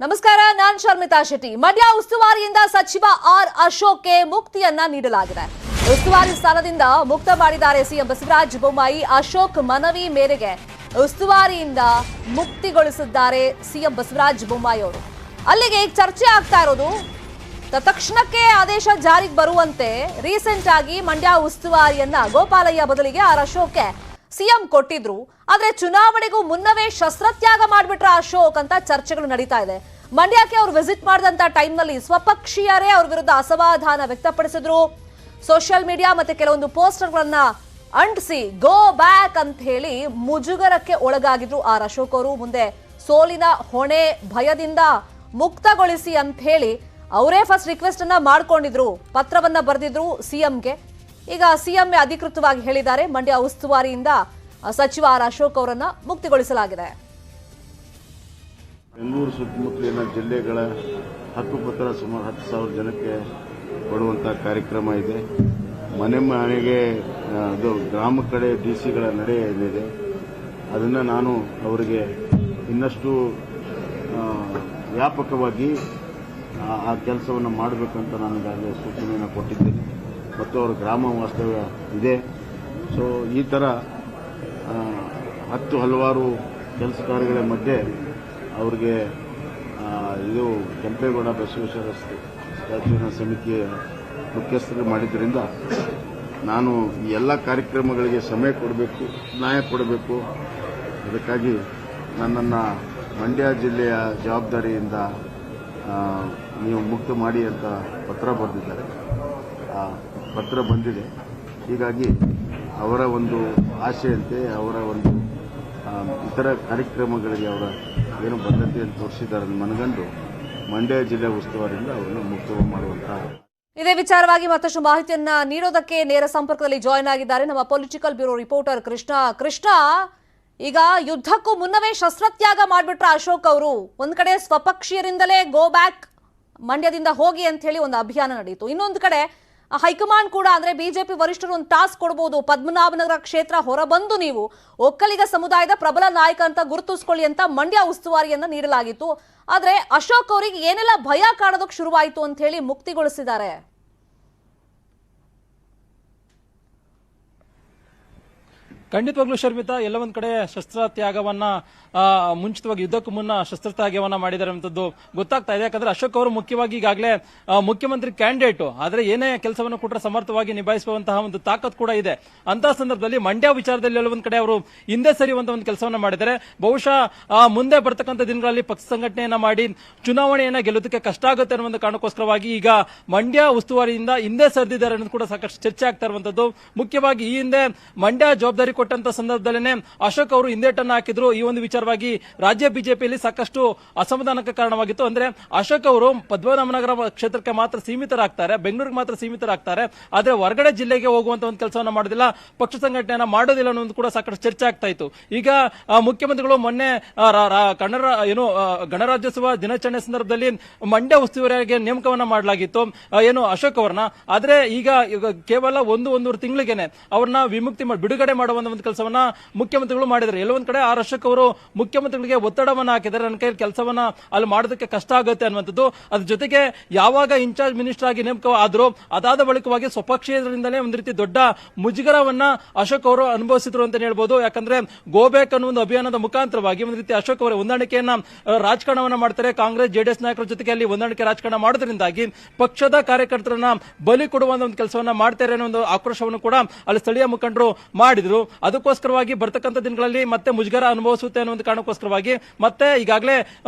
ನಮಸ್ಕಾರ, ನಾನು ಶರ್ಮಿತಾ ಶೆಟ್ಟಿ. ಮಂಡ್ಯ ಉಸ್ತುವಾರಿಯಿಂದ ಸಚಿವ ಆರ್ ಅಶೋಕ್ಗೆ ಮುಕ್ತಿಯನ್ನ ನೀಡಲಾಗಿದೆ. ಉಸ್ತುವಾರಿ ಸ್ಥಾನದಿಂದ ಮುಕ್ತ ಮಾಡಿದ್ದಾರೆ ಸಿಎಂ ಬಸವರಾಜ ಬೊಮ್ಮಾಯಿ. ಅಶೋಕ್ ಮನವಿ ಮೇರೆಗೆ ಉಸ್ತುವಾರಿಯಿಂದ ಮುಕ್ತಿಗೊಳಿಸಿದ್ದಾರೆ ಸಿಎಂ ಬಸವರಾಜ ಬೊಮ್ಮಾಯಿ ಅವರು. ಅಲ್ಲಿಗೆ ಈಗ ಚರ್ಚೆ ಆಗ್ತಾ ಇರೋದು ತಕ್ಷಣಕ್ಕೆ ಆದೇಶ ಜಾರಿಗೆ ಬರುವಂತೆ ರೀಸೆಂಟ್ ಆಗಿ ಮಂಡ್ಯ ಉಸ್ತುವಾರಿಯನ್ನ ಗೋಪಾಲಯ್ಯ ಬದಲಿಗೆ ಆರ್ ಅಶೋಕ್ಗೆ ಸಿಎಂ ಕೊಟ್ಟಿದ್ರು. ಆದ್ರೆ ಚುನಾವಣೆಗೂ ಮುನ್ನವೇ ಶಸ್ತ್ರತ್ಯಾಗ ಮಾಡಿಬಿಟ್ರ ಅಶೋಕ್ ಅಂತ ಚರ್ಚೆಗಳು ನಡೀತಾ ಇದೆ. ಮಂಡ್ಯಕ್ಕೆ ಅವರು ವಿಸಿಟ್ ಮಾಡಿದಂತ ಟೈಮ್ ನಲ್ಲಿ ಸ್ವಪಕ್ಷೀಯರೇ ಅವ್ರ ವಿರುದ್ಧ ಅಸಮಾಧಾನ ವ್ಯಕ್ತಪಡಿಸಿದ್ರು. ಸೋಷಿಯಲ್ ಮೀಡಿಯಾ ಮತ್ತೆ ಕೆಲವೊಂದು ಪೋಸ್ಟರ್ಗಳನ್ನ ಅಂಟಿಸಿ ಗೋ ಬ್ಯಾಕ್ ಅಂತ ಹೇಳಿ ಮುಜುಗರಕ್ಕೆ ಒಳಗಾಗಿದ್ರು ಆರ್ ಅಶೋಕ್ ಅವರು. ಮುಂದೆ ಸೋಲಿನ ಹೊಣೆ ಭಯದಿಂದ ಮುಕ್ತಗೊಳಿಸಿ ಅಂತ ಹೇಳಿ ಅವರೇ ಫಸ್ಟ್ ರಿಕ್ವೆಸ್ಟ್ ಅನ್ನ ಮಾಡ್ಕೊಂಡಿದ್ರು, ಪತ್ರವನ್ನ ಬರೆದಿದ್ರು ಸಿಎಂಗೆ. ಈಗ ಸಿಎಂ ಅಧಿಕೃತವಾಗಿ ಹೇಳಿದ್ದಾರೆ ಮಂಡ್ಯ ಉಸ್ತುವಾರಿಯಿಂದ ಸಚಿವ ಆರ್ ಅಶೋಕ್ ಅವರನ್ನ ಮುಕ್ತಿಗೊಳಿಸಲಾಗಿದೆ. ಬೆಂಗಳೂರು ಸುತ್ತಮುತ್ತಲಿನ ಜಿಲ್ಲೆಗಳ ಹಕ್ಕುಪತ್ರ ಸುಮಾರು 10,000 ಜನಕ್ಕೆ ಕೊಡುವಂಥ ಕಾರ್ಯಕ್ರಮ ಇದೆ. ಮನೆ ಮನೆಗೆ ಅದು ಗ್ರಾಮ ಕಡೆ ಡಿಸಿಗಳ ನಡೆ ಏನಿದೆ ಅದನ್ನು ನಾನು ಅವರಿಗೆ ಇನ್ನಷ್ಟು ವ್ಯಾಪಕವಾಗಿ ಆ ಕೆಲಸವನ್ನು ಮಾಡಬೇಕಂತ ನಾನು ಈಗಾಗಲೇ ಸೂಚನೆಯನ್ನು ಕೊಟ್ಟಿದ್ದೇನೆ ಮತ್ತು ಅವರ ಗ್ರಾಮ ವಾಸ್ತವ್ಯ ಇದೆ. ಸೊ ಈ ಥರ ಹಲವಾರು ಕೆಲಸ ಕಾರ್ಯಗಳ ಮಧ್ಯೆ ಅವರಿಗೆ ಇದು ಕೆಂಪೇಗೌಡ ಬಸವೇಶ್ವರ ಸ್ಟ್ಯಾಚ್ಯೂನ ಸಮಿತಿಯ ಮುಖ್ಯಸ್ಥರು ಮಾಡಿದ್ದರಿಂದ ನಾನು ಈ ಎಲ್ಲ ಕಾರ್ಯಕ್ರಮಗಳಿಗೆ ಸಮಯ ಕೊಡಬೇಕು, ನ್ಯಾಯ ಕೊಡಬೇಕು. ಅದಕ್ಕಾಗಿ ನನ್ನನ್ನು ಮಂಡ್ಯ ಜಿಲ್ಲೆಯ ಜವಾಬ್ದಾರಿಯಿಂದ ನೀವು ಮುಕ್ತ ಮಾಡಿ ಅಂತ ಪತ್ರ ಬರೆದಿದ್ದಾರೆ. ಆ ಪತ್ರ ಬಂದಿದೆ. ಹೀಗಾಗಿ ಅವರ ಒಂದು ಆಶೆಯಂತೆ ಅವರ ಒಂದು ಇತರ ಕಾರ್ಯಕ್ರಮಗಳಿಗೆ ಅವರ ಏನು ಬದ್ಧತೆಯನ್ನು ತೋರಿಸಿದ್ದಾರೆ ಮನಗಂಡು ಮಂಡ್ಯ ಜಿಲ್ಲೆ ಉಸ್ತುವಾರಿಯಿಂದ ಅವರನ್ನು ಮುಕ್ತ ಮಾಡುವಂತಹ. ಇದೇ ವಿಚಾರವಾಗಿ ಮತ್ತಷ್ಟು ಮಾಹಿತಿಯನ್ನ ನೀಡೋದಕ್ಕೆ ನೇರ ಸಂಪರ್ಕದಲ್ಲಿ ಜಾಯಿನ್ ಆಗಿದ್ದಾರೆ ನಮ್ಮ ಪೊಲಿಟಿಕಲ್ ಬ್ಯೂರೋ ರಿಪೋರ್ಟರ್ ಕೃಷ್ಣ. ಈಗ ಯುದ್ಧಕ್ಕೂ ಮುನ್ನವೇ ಶಸ್ತ್ರತ್ಯಾಗ ಮಾಡಿಬಿಟ್ರ ಅಶೋಕ್ ಅವರು. ಒಂದ್ ಕಡೆ ಸ್ವಪಕ್ಷೀಯರಿಂದಲೇ ಗೋ ಬ್ಯಾಕ್ ಮಂಡ್ಯದಿಂದ ಹೋಗಿ ಅಂತ ಹೇಳಿ ಒಂದು ಅಭಿಯಾನ ನಡೆಯಿತು. ಇನ್ನೊಂದು ಕಡೆ ಹೈಕಮಾಂಡ್ ಕೂಡ ಅಂದ್ರೆ ಬಿಜೆಪಿ ವರಿಷ್ಠರು ಒಂದು ಟಾಸ್ಕ್ ಕೊಡಬಹುದು, ಪದ್ಮನಾಭನಗರ ಕ್ಷೇತ್ರ ಹೊರಬಂದು ನೀವು ಒಕ್ಕಲಿಗ ಸಮುದಾಯದ ಪ್ರಬಲ ನಾಯಕ ಅಂತ ಗುರುತಿಸ್ಕೊಳ್ಳಿ ಅಂತ ಮಂಡ್ಯ ಉಸ್ತುವಾರಿಯನ್ನ ನೀಡಲಾಗಿತ್ತು. ಆದ್ರೆ ಅಶೋಕ್ ಅವರಿಗೆ ಏನೆಲ್ಲ ಭಯ ಕಾಣೋದಕ್ಕೆ ಶುರುವಾಯಿತು ಅಂತ ಹೇಳಿ ಮುಕ್ತಿಗೊಳಿಸಿದ್ದಾರೆ. ಖಂಡಿತವಾಗ್ಲೂ ಶರ್ಮಿತಾ, ಎಲ್ಲ ಒಂದ್ ಕಡೆ ಶಸ್ತ್ರತ್ಯಾಗವನ್ನ ಮುಂಚಿತವಾಗಿ ಯುದ್ಧಕ್ಕೂ ಮುನ್ನ ಶಸ್ತ್ರತ್ಯಾಗವನ್ನ ಮಾಡಿದ್ದಾರೆ ಅಂತದ್ದು ಗೊತ್ತಾಗ್ತಾ ಇದೆ. ಯಾಕಂದ್ರೆ ಅಶೋಕ್ ಅವರು ಮುಖ್ಯವಾಗಿ ಈಗಾಗಲೇ ಮುಖ್ಯಮಂತ್ರಿ ಕ್ಯಾಂಡಿಡೇಟ್, ಆದ್ರೆ ಏನೇ ಕೆಲಸವನ್ನು ಕೊಟ್ಟರೆ ಸಮರ್ಥವಾಗಿ ನಿಭಾಯಿಸುವಂತಹ ಒಂದು ತಾಕತ್ ಕೂಡ ಇದೆ. ಅಂತಹ ಸಂದರ್ಭದಲ್ಲಿ ಮಂಡ್ಯ ವಿಚಾರದಲ್ಲಿ ಎಲ್ಲ ಒಂದ್ ಕಡೆ ಅವರು ಹಿಂದೆ ಸರಿಯುವಂತಹ ಒಂದು ಕೆಲಸವನ್ನ ಮಾಡಿದ್ದಾರೆ. ಬಹುಶಃ ಮುಂದೆ ಬರ್ತಕ್ಕಂಥ ದಿನಗಳಲ್ಲಿ ಪಕ್ಷ ಸಂಘಟನೆಯನ್ನ ಮಾಡಿ ಚುನಾವಣೆಯನ್ನ ಗೆಲ್ಲೋದಕ್ಕೆ ಕಷ್ಟ ಆಗುತ್ತೆ ಅನ್ನೋ ಒಂದು ಕಾರಣಕ್ಕೋಸ್ಕರವಾಗಿ ಈಗ ಮಂಡ್ಯ ಉಸ್ತುವಾರಿಯಿಂದ ಹಿಂದೆ ಸರಿದಿದ್ದಾರೆ ಅನ್ನೋದು ಕೂಡ ಸಾಕಷ್ಟು ಚರ್ಚೆ ಆಗ್ತಾ ಇರುವಂತದ್ದು. ಮುಖ್ಯವಾಗಿ ಈ ಹಿಂದೆ ಮಂಡ್ಯ ಜವಾಬ್ದಾರಿ ಕೊಟ್ಟಂತ ಸಂದರ್ಭದಲ್ಲೇ ಅಶೋಕ್ ಅವರು ಹಿಂದೇಟನ್ನು ಹಾಕಿದ್ರು. ಈ ಒಂದು ವಿಚಾರವಾಗಿ ರಾಜ್ಯ ಬಿಜೆಪಿಯಲ್ಲಿ ಸಾಕಷ್ಟು ಅಸಮಾಧಾನಕ್ಕೆ ಕಾರಣವಾಗಿತ್ತು. ಅಂದ್ರೆ ಅಶೋಕ್ ಅವರು ಪದ್ಮನಾಭನಗರ ಕ್ಷೇತ್ರಕ್ಕೆ ಮಾತ್ರ ಸೀಮಿತರಾಗ್ತಾರೆ, ಬೆಂಗಳೂರಿಗೆ ಮಾತ್ರ ಸೀಮಿತರಾಗ್ತಾರೆ, ಆದ್ರೆ ಹೊರಗಡೆ ಜಿಲ್ಲೆಗೆ ಹೋಗುವಂತ ಒಂದು ಕೆಲಸವನ್ನ ಮಾಡೋದಿಲ್ಲ, ಪಕ್ಷ ಸಂಘಟನೆಯನ್ನ ಮಾಡೋದಿಲ್ಲ ಅನ್ನೋದು ಕೂಡ ಸಾಕಷ್ಟು ಚರ್ಚೆ ಆಗ್ತಾ ಇತ್ತು. ಈಗ ಮುಖ್ಯಮಂತ್ರಿಗಳು ಮೊನ್ನೆ ಗಣರಾಜ್ಯೋತ್ಸವ ದಿನಾಚರಣೆ ಸಂದರ್ಭದಲ್ಲಿ ಮಂಡ್ಯ ಉಸ್ತುವಾರಿಗೆ ನೇಮಕವನ್ನ ಮಾಡಲಾಗಿತ್ತು ಅಶೋಕ್ ಅವರನ್ನ. ಆದ್ರೆ ಈಗ ಕೇವಲ ಒಂದೂವರೆ ತಿಂಗಳಿಗೆನೆ ಅವ್ರನ್ನ ಬಿಡುಗಡೆ ಮಾಡುವ ಒಂದು ಕೆಲಸವನ್ನ ಮುಖ್ಯಮಂತ್ರಿಗಳು ಮಾಡಿದ್ದಾರೆ. ಎಲ್ಲೊಂದ್ ಕಡೆ ಆರ್ ಅಶೋಕ್ ಅವರು ಮುಖ್ಯಮಂತ್ರಿಗಳಿಗೆ ಒತ್ತಡವನ್ನ ಹಾಕಿದ್ದಾರೆ, ನನ್ನ ಕೈ ಕೆಲಸವನ್ನ ಅಲ್ಲಿ ಮಾಡೋದಕ್ಕೆ ಕಷ್ಟ ಆಗುತ್ತೆ ಅನ್ನುವಂಥದ್ದು. ಅದ್ರ ಜೊತೆಗೆ ಯಾವಾಗ ಇನ್ಚಾರ್ಜ್ ಮಿನಿಸ್ಟರ್ ಆಗಿ ನೇಮಕ ಆದ್ರೂ ಅದಾದ ಬಳಿಕವಾಗಿ ಸ್ವಪಕ್ಷೀಯರಿಂದಲೇ ಒಂದು ರೀತಿ ದೊಡ್ಡ ಮುಜುಗರವನ್ನ ಅಶೋಕ್ ಅವರು ಅನುಭವಿಸಿದ್ರು ಅಂತ ಹೇಳ್ಬೋದು. ಯಾಕಂದ್ರೆ ಗೋಬ್ಯಾಕ್ ಅನ್ನೋ ಒಂದು ಅಭಿಯಾನದ ಮುಖಾಂತರವಾಗಿ ಒಂದು ರೀತಿ ಅಶೋಕ್ ಅವರ ಹೊಂದಾಣಿಕೆಯನ್ನ ರಾಜಕಾರಣವನ್ನ ಮಾಡ್ತಾರೆ. ಕಾಂಗ್ರೆಸ್ ಜೆಡಿಎಸ್ ನಾಯಕರ ಜೊತೆಗೆ ಅಲ್ಲಿ ಹೊಂದಾಣಿಕೆ ರಾಜಕಾರಣ ಮಾಡೋದ್ರಿಂದಾಗಿ ಪಕ್ಷದ ಕಾರ್ಯಕರ್ತರನ್ನ ಬಲಿ ಕೊಡುವ ಒಂದು ಕೆಲಸವನ್ನ ಮಾಡ್ತಾರೆ ಅನ್ನೋ ಒಂದು ಆಕ್ರೋಶವನ್ನು ಕೂಡ ಅಲ್ಲಿ ಸ್ಥಳೀಯ ಮುಖಂಡರು ಮಾಡಿದ್ರು. ಅದಕ್ಕೋಸ್ಕರವಾಗಿ ಬರ್ತಕ್ಕಂಥ ದಿನಗಳಲ್ಲಿ ಮತ್ತೆ ಮುಜುಗರ ಅನುಭವಿಸುತ್ತೆ ಅನ್ನೋ ಒಂದು ಕಾರಣಕ್ಕೋಸ್ಕರವಾಗಿ ಮತ್ತೆ ಈಗಾಗಲೇ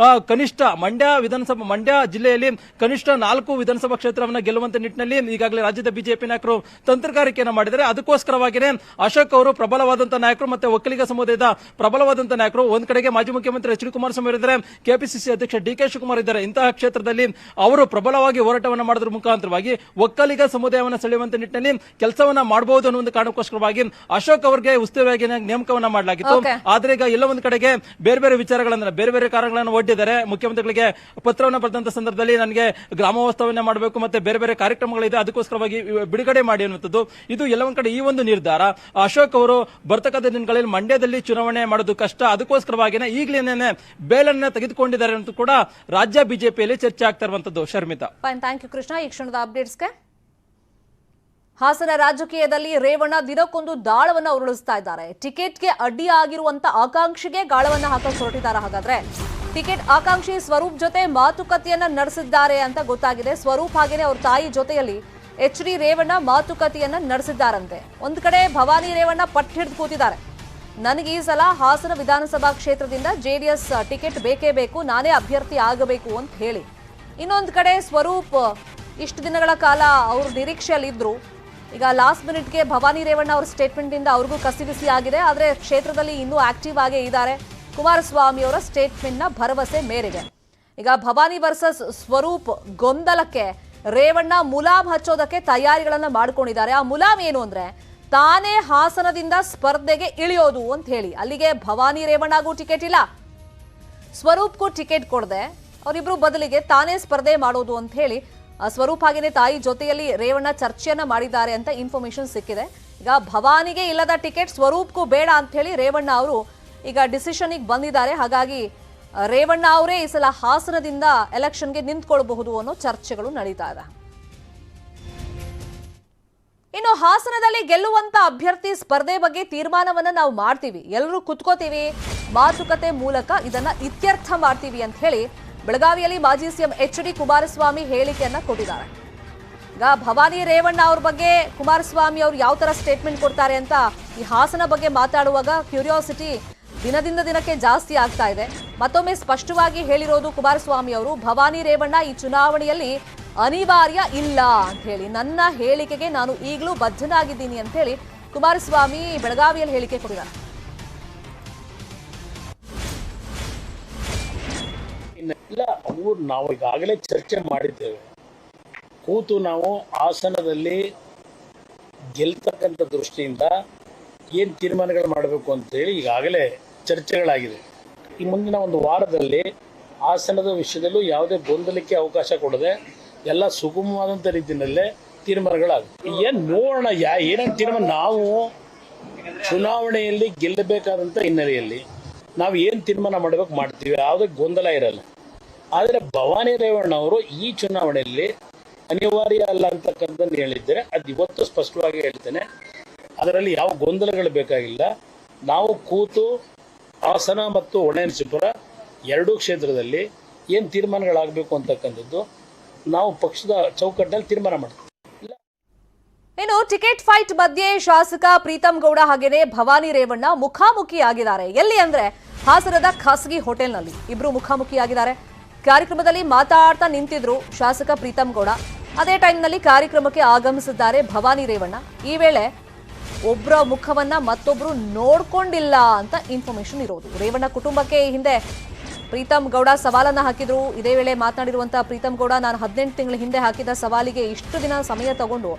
ಕನಿಷ್ಠ ಮಂಡ್ಯ ಜಿಲ್ಲೆಯಲ್ಲಿ ಕನಿಷ್ಠ 4 ವಿಧಾನಸಭಾ ಕ್ಷೇತ್ರವನ್ನ ಗೆಲ್ಲುವಂತ ನಿಟ್ಟಿನಲ್ಲಿ ಈಗಾಗಲೇ ರಾಜ್ಯದ ಬಿಜೆಪಿ ನಾಯಕರು ತಂತ್ರಗಾರಿಕೆಯನ್ನು ಮಾಡಿದ್ದಾರೆ. ಅದಕ್ಕೋಸ್ಕರವಾಗಿಯೇ ಅಶೋಕ್ ಅವರು ಪ್ರಬಲವಾದಂತಹ ನಾಯಕರು ಮತ್ತೆ ಒಕ್ಕಲಿಗ ಸಮುದಾಯದ ಪ್ರಬಲವಾದಂತಹ ನಾಯಕರು. ಒಂದ್ ಕಡೆಗೆ ಮಾಜಿ ಮುಖ್ಯಮಂತ್ರಿ ಎಚ್ ಡಿ ಕುಮಾರಸ್ವಾಮಿ ಇದ್ದಾರೆ, ಕೆಪಿಸಿಸಿ ಅಧ್ಯಕ್ಷ ಡಿ ಕೆ ಶಿವಕುಮಾರ್ ಇದ್ದಾರೆ. ಇಂತಹ ಕ್ಷೇತ್ರದಲ್ಲಿ ಅವರು ಪ್ರಬಲವಾಗಿ ಹೋರಾಟವನ್ನು ಮಾಡೋದ್ರ ಮುಖಾಂತರವಾಗಿ ಒಕ್ಕಲಿಗ ಸಮುದಾಯವನ್ನು ಸೆಳೆಯುವಂತ ನಿಟ್ಟಿನಲ್ಲಿ ಕೆಲಸವನ್ನ ಮಾಡಬಹುದು ಅನ್ನೋ ಒಂದು ಕಾರಣಕ್ಕೋಸ್ಕರವಾಗಿ ಅಶೋಕ್ ಅವರಿಗೆ ಉಸ್ತುವಾರಿಯಾಗಿ ನೇಮಕವನ್ನ ಮಾಡಲಾಗಿತ್ತು. ಆದ್ರೆ ಈಗ ಎಲ್ಲ ಒಂದ್ ಕಡೆಗೆ ಬೇರೆ ಬೇರೆ ವಿಚಾರಗಳನ್ನ ಬೇರೆ ಬೇರೆ ಕಾರಣಗಳನ್ನು ಒಡ್ಡಿದ್ದಾರೆ. ಮುಖ್ಯಮಂತ್ರಿಗಳಿಗೆ ಪತ್ರವನ್ನು ಬರೆದಂತ ಸಂದರ್ಭದಲ್ಲಿ ನನಗೆ ಗ್ರಾಮೋತ್ಸವನ್ನ ಮಾಡಬೇಕು ಮತ್ತೆ ಬೇರೆ ಬೇರೆ ಕಾರ್ಯಕ್ರಮಗಳಿದೆ, ಅದಕ್ಕೋಸ್ಕರವಾಗಿ ಬಿಡುಗಡೆ ಮಾಡಿ ಅನ್ನುವಂಥದ್ದು. ಇದು ಎಲ್ಲ ಒಂದ್ ಕಡೆ ಈ ಒಂದು ನಿರ್ಧಾರ ಅಶೋಕ್ ಅವರು ಬರ್ತಕ್ಕಂಥ ದಿನಗಳಲ್ಲಿ ಮಂಡ್ಯದಲ್ಲಿ ಚುನಾವಣೆ ಮಾಡೋದು ಕಷ್ಟ, ಅದಕ್ಕೋಸ್ಕರವಾಗಿನೇ ಈಗಲೇನೆ ಬೇಲನ್ನ ತೆಗೆದುಕೊಂಡಿದ್ದಾರೆ ಅಂತ ಕೂಡ ರಾಜ್ಯ ಬಿಜೆಪಿಯಲ್ಲಿ ಚರ್ಚೆ ಆಗ್ತಾ ಇರುವಂತದ್ದು. Sharmita, thank you Krishna. ಈ ಕ್ಷಣದ ಅಪ್ಡೇಟ್ಸ್ಗೆ ಹಾಸನ ರಾಜಕೀಯದಲ್ಲಿ ರೇವಣ್ಣ ದಿನಕ್ಕೊಂದು ದಾಳವನ್ನ ಉರುಳಿಸ್ತಾ ಇದ್ದಾರೆ. ಟಿಕೆಟ್ಗೆ ಅಡ್ಡಿಯಾಗಿರುವಂತ ಆಕಾಂಕ್ಷಿಗೆ ಗಾಳವನ್ನ ಹಾಕಲು ಹೊರಟಿದ್ದಾರೆ. ಹಾಗಾದ್ರೆ ಟಿಕೆಟ್ ಆಕಾಂಕ್ಷಿ ಸ್ವರೂಪ್ ಜೊತೆ ಮಾತುಕತೆಯನ್ನ ನಡೆಸಿದ್ದಾರೆ ಅಂತ ಗೊತ್ತಾಗಿದೆ. ಸ್ವರೂಪ್ ಹಾಗೇನೆ ಅವ್ರ ತಾಯಿ ಜೊತೆಯಲ್ಲಿ ಎಚ್ ಡಿ ರೇವಣ್ಣ ಮಾತುಕತೆಯನ್ನ ನಡೆಸಿದ್ದಾರಂತೆ. ಒಂದ್ ಕಡೆ ಭವಾನಿ ರೇವಣ್ಣ ಪಟ್ಟು ಹಿಡಿದು ಕೂತಿದ್ದಾರೆ. ನನಗೆ ಈ ಸಲ ಹಾಸನ ವಿಧಾನಸಭಾ ಕ್ಷೇತ್ರದಿಂದ ಜೆಡಿಎಸ್ ಟಿಕೆಟ್ ಬೇಕೇ ಬೇಕು, ನಾನೇ ಅಭ್ಯರ್ಥಿ ಆಗಬೇಕು ಅಂತ ಹೇಳಿ. ಇನ್ನೊಂದು ಕಡೆ ಸ್ವರೂಪ್ ಇಷ್ಟು ದಿನಗಳ ಕಾಲ ಅವರು ನಿರೀಕ್ಷೆಯಲ್ಲಿದ್ರು. ಈಗ ಲಾಸ್ಟ್ ಮಿನಿಟ್ಗೆ ಭವಾನಿ ರೇವಣ್ಣ ಅವರ ಸ್ಟೇಟ್ಮೆಂಟ್ ಇಂದ ಅವ್ರಿಗೂ ಕಸಿವಿಸಿ ಆಗಿದೆ. ಆದರೆ ಕ್ಷೇತ್ರದಲ್ಲಿ ಇನ್ನೂ ಆಕ್ಟಿವ್ ಆಗೇ ಇದ್ದಾರೆ. ಕುಮಾರಸ್ವಾಮಿ ಅವರ ಸ್ಟೇಟ್ಮೆಂಟ್ ನ ಭರವಸೆ ಮೇರೆಗೆ ಈಗ ಭವಾನಿ ವರ್ಸಸ್ ಸ್ವರೂಪ್ ಗೊಂದಲಕ್ಕೆ ರೇವಣ್ಣ ಮುಲಾಮ್ ಹಚ್ಚೋದಕ್ಕೆ ತಯಾರಿಗಳನ್ನ ಮಾಡ್ಕೊಂಡಿದ್ದಾರೆ. ಆ ಮುಲಾಮ್ ಏನು ಅಂದ್ರೆ ತಾನೇ ಹಾಸನದಿಂದ ಸ್ಪರ್ಧೆಗೆ ಇಳಿಯೋದು ಅಂತ ಹೇಳಿ. ಅಲ್ಲಿಗೆ ಭವಾನಿ ರೇವಣ್ಣಗೂ ಟಿಕೆಟ್ ಇಲ್ಲ, ಸ್ವರೂಪ್ಗೂ ಟಿಕೆಟ್ ಕೊಡದೆ ಅವರಿಬ್ರು ಬದಲಿಗೆ ತಾನೇ ಸ್ಪರ್ಧೆ ಮಾಡೋದು ಅಂತ ಹೇಳಿ ಸ್ವರೂಪ್ ಹಾಗೇನೆ ತಾಯಿ ಜೊತೆಯಲ್ಲಿ ರೇವಣ್ಣ ಚರ್ಚೆಯನ್ನ ಮಾಡಿದ್ದಾರೆ ಅಂತ ಇನ್ಫಾರ್ಮೇಶನ್ ಸಿಕ್ಕಿದೆ. ಈಗ ಭವಾನಿಗೆ ಇಲ್ಲದ ಟಿಕೆಟ್ ಸ್ವರೂಪ್ಗೂ ಬೇಡ ಅಂತ ಹೇಳಿ ರೇವಣ್ಣ ಅವರು ಈಗ ಡಿಸಿಷನ್ಗೆ ಬಂದಿದ್ದಾರೆ. ಹಾಗಾಗಿ ರೇವಣ್ಣ ಅವರೇ ಈ ಸಲ ಹಾಸನದಿಂದ ಎಲೆಕ್ಷನ್ಗೆ ನಿಂತ್ಕೊಳ್ಬಹುದು ಅನ್ನೋ ಚರ್ಚೆಗಳು ನಡೀತಾ ಇದೆ. ಇನ್ನು ಹಾಸನದಲ್ಲಿ ಗೆಲ್ಲುವಂತ ಅಭ್ಯರ್ಥಿ ಸ್ಪರ್ಧೆ ಬಗ್ಗೆ ತೀರ್ಮಾನವನ್ನ ನಾವು ಮಾಡ್ತೀವಿ, ಎಲ್ಲರೂ ಕುತ್ಕೋತೀವಿ, ಮಾತುಕತೆ ಮೂಲಕ ಇದನ್ನ ಇತ್ಯರ್ಥ ಮಾಡ್ತೀವಿ ಅಂತ ಹೇಳಿ ಬೆಳಗಾವಿಯಲ್ಲಿ ಮಾಜಿ ಸಿಎಂ ಎಚ್ ಡಿ ಕುಮಾರಸ್ವಾಮಿ ಹೇಳಿಕೆಯನ್ನ ಕೊಟ್ಟಿದ್ದಾರೆ. ಈಗ ಭವಾನಿ ರೇವಣ್ಣ ಅವ್ರ ಬಗ್ಗೆ ಕುಮಾರಸ್ವಾಮಿ ಅವರು ಯಾವ ತರ ಸ್ಟೇಟ್ಮೆಂಟ್ ಕೊಡ್ತಾರೆ ಅಂತ ಈ ಹಾಸನ ಬಗ್ಗೆ ಮಾತಾಡುವಾಗ ಕ್ಯೂರಿಯಾಸಿಟಿ ದಿನದಿಂದ ದಿನಕ್ಕೆ ಜಾಸ್ತಿ ಆಗ್ತಾ ಇದೆ. ಮತ್ತೊಮ್ಮೆ ಸ್ಪಷ್ಟವಾಗಿ ಹೇಳಿರೋದು ಕುಮಾರಸ್ವಾಮಿ ಅವರು, ಭವಾನಿ ರೇವಣ್ಣ ಈ ಚುನಾವಣೆಯಲ್ಲಿ ಅನಿವಾರ್ಯ ಇಲ್ಲ ಅಂತ ಹೇಳಿ, ನನ್ನ ಹೇಳಿಕೆಗೆ ನಾನು ಈಗಲೂ ಬದ್ಧನಾಗಿದ್ದೀನಿ ಅಂತ ಹೇಳಿ ಕುಮಾರಸ್ವಾಮಿ ಬೆಳಗಾವಿಯಲ್ಲಿ ಹೇಳಿಕೆ ಕೊಟ್ಟಿದ್ದಾರೆ. ಇಲ್ಲ, ಅವರು ನಾವು ಈಗಾಗಲೇ ಚರ್ಚೆ ಮಾಡಿದ್ದೇವೆ. ಕೂತು ನಾವು ಹಾಸನದಲ್ಲಿ ಗೆಲ್ತಕ್ಕಂಥ ದೃಷ್ಟಿಯಿಂದ ಏನು ತೀರ್ಮಾನಗಳು ಮಾಡಬೇಕು ಅಂತೇಳಿ ಈಗಾಗಲೇ ಚರ್ಚೆಗಳಾಗಿದೆ. ಈ ಮುಂದಿನ ಒಂದು ವಾರದಲ್ಲಿ ಹಾಸನದ ವಿಷಯದಲ್ಲೂ ಯಾವುದೇ ಗೊಂದಲಕ್ಕೆ ಅವಕಾಶ ಕೊಡದೆ ಎಲ್ಲ ಸುಗಮವಾದಂಥ ರೀತಿಯಲ್ಲೇ ತೀರ್ಮಾನಗಳಾಗುತ್ತೆ. ಏನು ನೋಡೋಣ ಏನೇನು ತೀರ್ಮಾನ. ನಾವು ಚುನಾವಣೆಯಲ್ಲಿ ಗೆಲ್ಲಬೇಕಾದಂಥ ಹಿನ್ನೆಲೆಯಲ್ಲಿ ನಾವು ಏನು ತೀರ್ಮಾನ ಮಾಡಬೇಕು ಮಾಡ್ತೀವಿ, ಯಾವುದೇ ಗೊಂದಲ ಇರಲ್ಲ. ಆದರೆ ಭವಾನಿ ರೇವಣ್ಣ ಅವರು ಈ ಚುನಾವಣೆಯಲ್ಲಿ ಅನಿವಾರ್ಯ ಅಲ್ಲ ಅಂತಕ್ಕಂಥದ್ದು ಹೇಳಿದ್ದಾರೆ. ಅದು ಇವತ್ತು ಸ್ಪಷ್ಟವಾಗಿ ಹೇಳ್ತೇನೆ, ಅದರಲ್ಲಿ ಯಾವ ಗೊಂದಲಗಳು ಬೇಕಾಗಿಲ್ಲ. ನಾವು ಕೂತು ಹಾಸನ ಮತ್ತು ಹೊಳೆನರಸೀಪುರ ಎರಡೂ ಕ್ಷೇತ್ರದಲ್ಲಿ ಏನು ತೀರ್ಮಾನಗಳಾಗಬೇಕು ಅಂತಕ್ಕಂಥದ್ದು ನಾವು ಪಕ್ಷದ ಚೌಕಟ್ಟಿನಲ್ಲಿ ತೀರ್ಮಾನ ಮಾಡ್ತೀವಿ. ಇನ್ನು ಟಿಕೆಟ್ ಫೈಟ್ ಮಧ್ಯೆ ಶಾಸಕ ಪ್ರೀತಮ್ ಗೌಡ ಹಾಗೇನೆ ಭವಾನಿ ರೇವಣ್ಣ ಮುಖಾಮುಖಿ ಆಗಿದ್ದಾರೆ. ಎಲ್ಲಿ ಅಂದ್ರೆ ಹಾಸನದ ಖಾಸಗಿ ಹೋಟೆಲ್ನಲ್ಲಿ ಇಬ್ರು ಮುಖಾಮುಖಿ ಆಗಿದ್ದಾರೆ. ಕಾರ್ಯಕ್ರಮದಲ್ಲಿ ಮಾತಾಡ್ತಾ ನಿಂತಿದ್ರು ಶಾಸಕ ಪ್ರೀತಮ್ ಗೌಡ. ಅದೇ ಟೈಮ್ನಲ್ಲಿ ಕಾರ್ಯಕ್ರಮಕ್ಕೆ ಆಗಮಿಸಿದ್ದಾರೆ ಭವಾನಿ ರೇವಣ್ಣ. ಈ ವೇಳೆ ಒಬ್ಬರ ಮುಖವನ್ನ ಮತ್ತೊಬ್ರು ನೋಡ್ಕೊಂಡಿಲ್ಲ ಅಂತ ಇನ್ಫಾರ್ಮೇಶನ್ ಇರೋದು. ರೇವಣ್ಣ ಕುಟುಂಬಕ್ಕೆ ಹಿಂದೆ ಪ್ರೀತಮ್ ಗೌಡ ಸವಾಲನ್ನ ಹಾಕಿದ್ರು. ಇದೇ ವೇಳೆ ಮಾತನಾಡಿರುವಂತಹ ಪ್ರೀತಮ್ ಗೌಡ, ನಾನು 18 ತಿಂಗಳ ಹಿಂದೆ ಹಾಕಿದ ಸವಾಲಿಗೆ ಇಷ್ಟು ದಿನ ಸಮಯ ತಗೊಂಡು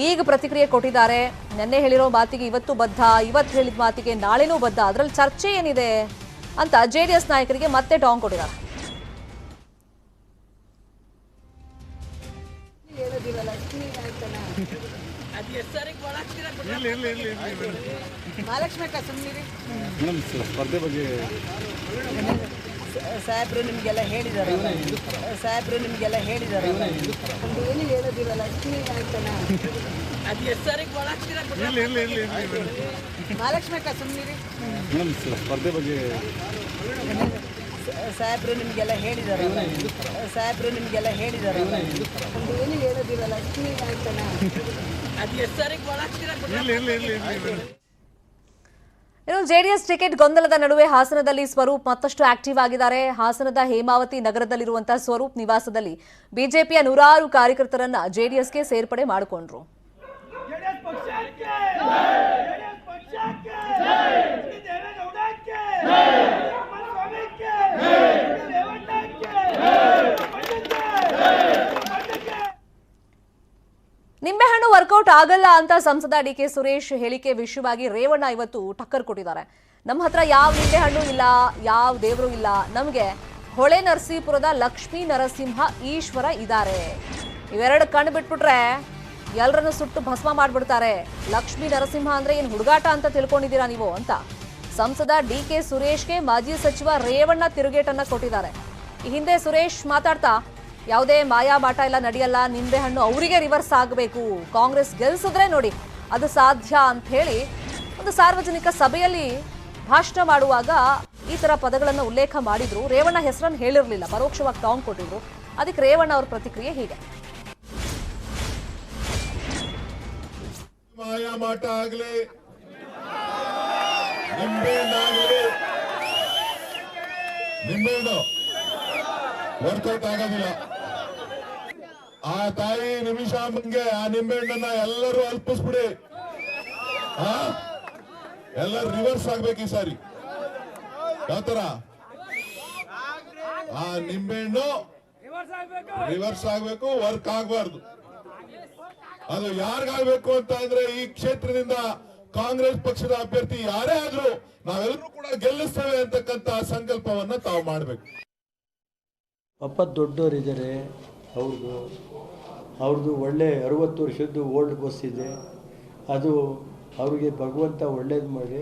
ಈಗ ಪ್ರತಿಕ್ರಿಯೆ ಕೊಟ್ಟಿದ್ದಾರೆ. ನೆನ್ನೆ ಹೇಳಿರೋ ಮಾತಿಗೆ ಇವತ್ತು ಬದ್ಧ, ಇವತ್ತು ಹೇಳಿದ ಮಾತಿಗೆ ನಾಳೆನೂ ಬದ್ಧ, ಅದರಲ್ಲಿ ಚರ್ಚೆ ಏನಿದೆ ಅಂತ ಜೆಡಿಎಸ್ ನಾಯಕರಿಗೆ ಮತ್ತೆ ಟಾಂಗ್ ಕೊಟ್ಟಿದ್ದಾರೆ. ಸ್ಪರ್ಧೆ ಬಗ್ಗೆ ಸಾಹೇಬ್ರು ನಿಮಗೆಲ್ಲ ಹೇಳಿದಾರೆ, ಸಾಹೇಬ್ರು ನಿಮಗೆಲ್ಲ ಹೇಳಿದಾರೆ, ಏನು ಹೇಳೋದಿರಲ್ಲ ಅದು ಎಷ್ಟು ಮಹಾಲಕ್ಷ್ಮಿ ಅಕ್ಕ ಸುಮ್ಮನಿರಿ. ಸ್ಪರ್ಧೆ ಬಗ್ಗೆ ಸಾಹೇಬ್ರು ನಿಮಗೆಲ್ಲ ಹೇಳಿದಾರೆ, ಸಾಹೇಬ್ರು ನಿಮಗೆಲ್ಲ ಹೇಳಿದಾರೆ, ಏನು ಹೇಳೋದಿರಲ್ಲ ಅದು ಎಷ್ಟು ಇನ್ನು ಜೆಡಿಎಸ್ ಟಿಕೆಟ್ ಗೊಂದಲದ ನಡುವೆ ಹಾಸನದಲ್ಲಿ ಸ್ವರೂಪ್ ಮತ್ತಷ್ಟು ಆಕ್ಟಿವ್ ಆಗಿದ್ದಾರೆ. ಹಾಸನದ ಹೇಮಾವತಿ ನಗರದಲ್ಲಿರುವಂತಹ ಸ್ವರೂಪ್ ನಿವಾಸದಲ್ಲಿ ಬಿಜೆಪಿಯ 100 ಕಾರ್ಯಕರ್ತರನ್ನ ಜೆಡಿಎಸ್ಗೆ ಸೇರ್ಪಡೆ ಮಾಡಿಕೊಂಡ್ರು. ನಿಂಬೆಹಣ್ಣು ವರ್ಕೌಟ್ ವರ್ಕೌಟ್ ಆಗಲ್ಲ ಅಂತ ಸಂಸದ ಡಿಕೆ ಸುರೇಶ್ ಹೇಳಿಕೆ ವಿಷಯವಾಗಿ ರೇವಣ್ಣ ಇವತ್ತು ಟಕ್ಕರ್ ಕೊಟ್ಟಿದ್ದಾರೆ. ನಮ್ಮ ಹತ್ರ ಯಾವ ನಿಂಬೆ ಹಣ್ಣು ಇಲ್ಲ, ಯಾವ ದೇವರು ಇಲ್ಲ, ನಮಗೆ ಹೊಳೆ ನರಸೀಪುರದ ಲಕ್ಷ್ಮೀ ನರಸಿಂಹ ಈಶ್ವರ ಇದ್ದಾರೆ. ಇವೆರಡು ಕಣ್ಣು ಬಿಟ್ಬಿಟ್ರೆ ಎಲ್ಲರನ್ನು ಸುಟ್ಟು ಭಸ್ಮ ಮಾಡ್ಬಿಡ್ತಾರೆ. ಲಕ್ಷ್ಮೀ ನರಸಿಂಹ ಅಂದ್ರೆ ಏನು ಹುಡುಗಾಟ ಅಂತ ತಿಳ್ಕೊಂಡಿದ್ದೀರಾ ನೀವು ಅಂತ ಸಂಸದ ಡಿಕೆ ಸುರೇಶ್ಗೆ ಮಾಜಿ ಸಚಿವ ರೇವಣ್ಣ ತಿರುಗೇಟನ್ನ ಕೊಟ್ಟಿದ್ದಾರೆ. ಈ ಹಿಂದೆ ಸುರೇಶ್ ಮಾತಾಡ್ತಾ ಯಾವುದೇ ಮಾಯಾ ಬಾಟ ಎಲ್ಲ ನಡೆಯಲ್ಲ, ನಿಂಬೆ ಹಣ್ಣು ಅವರಿಗೆ ರಿವರ್ಸ್ ಆಗಬೇಕು, ಕಾಂಗ್ರೆಸ್ ಗೆಲ್ಸಿದ್ರೆ ನೋಡಿ ಅದು ಸಾಧ್ಯ ಅಂತ ಹೇಳಿ ಒಂದು ಸಾರ್ವಜನಿಕ ಸಭೆಯಲ್ಲಿ ಭಾಷಣ ಮಾಡುವಾಗ ಈ ತರ ಪದಗಳನ್ನು ಉಲ್ಲೇಖ ಮಾಡಿದ್ರು. ರೇವಣ್ಣ ಹೆಸರನ್ನು ಹೇಳಿರಲಿಲ್ಲ, ಪರೋಕ್ಷವಾಗಿ ಟಾಂಗ್ ಕೊಟ್ಟಿದ್ರು. ಅದಕ್ಕೆ ರೇವಣ್ಣ ಅವರ ಪ್ರತಿಕ್ರಿಯೆ ಹೀಗೆ. ಮಾಯಾ ಮಾಟ ಆಗ್ಲಿ, ನಿಂಬೆಹಣ್ಣಾಗ್ಲಿ, ನಿಂಬೆಹಣ್ಣು ವರ್ಕೌಟ್ ಆಗೋದಿಲ್ಲ. ಆ ತಾಯಿ ನಿಮಿಷಾಂಬಂಗೆ ಆ ನಿಂಬೆಹಣ್ಣನ್ನ ಎಲ್ಲರೂ ಅಲ್ಪಿಸ್ಬಿಡಿ. ಎಲ್ಲರೂ ರಿವರ್ಸ್ ಆಗ್ಬೇಕು ಈ ಸಾರಿ. ಯಾವತರ ಆ ನಿಂಬೆಹಣ್ಣು ರಿವರ್ಸ್ ಆಗ್ಬೇಕು, ವರ್ಕ್ ಆಗ್ಬಾರ್ದು. ಅದು ಯಾರಿಗಾಗಬೇಕು ಅಂತ ಅಂದ್ರೆ ಈ ಕ್ಷೇತ್ರದಿಂದ ಕಾಂಗ್ರೆಸ್ ಪಕ್ಷದ ಅಭ್ಯರ್ಥಿ ಯಾರೇ ಆದ್ರೂ ನಾವೆಲ್ಲರೂ ಕೂಡ ಗೆಲ್ಲಿಸ್ತೇವೆ ಅಂತಕ್ಕಂತ ಸಂಕಲ್ಪವನ್ನ ತಾವು ಮಾಡಬೇಕು. ಅಪ್ಪ ದೊಡ್ಡವರಿದ್ದಾರೆ, ಅವ್ರದ್ದು ಒಳ್ಳೆ 60 ವರ್ಷದ್ದು ಓಲ್ಡ್ ಬಸ್ ಇದೆ. ಅದು ಅವ್ರಿಗೆ ಭಗವಂತ ಒಳ್ಳೇದು ಮಾಡಿ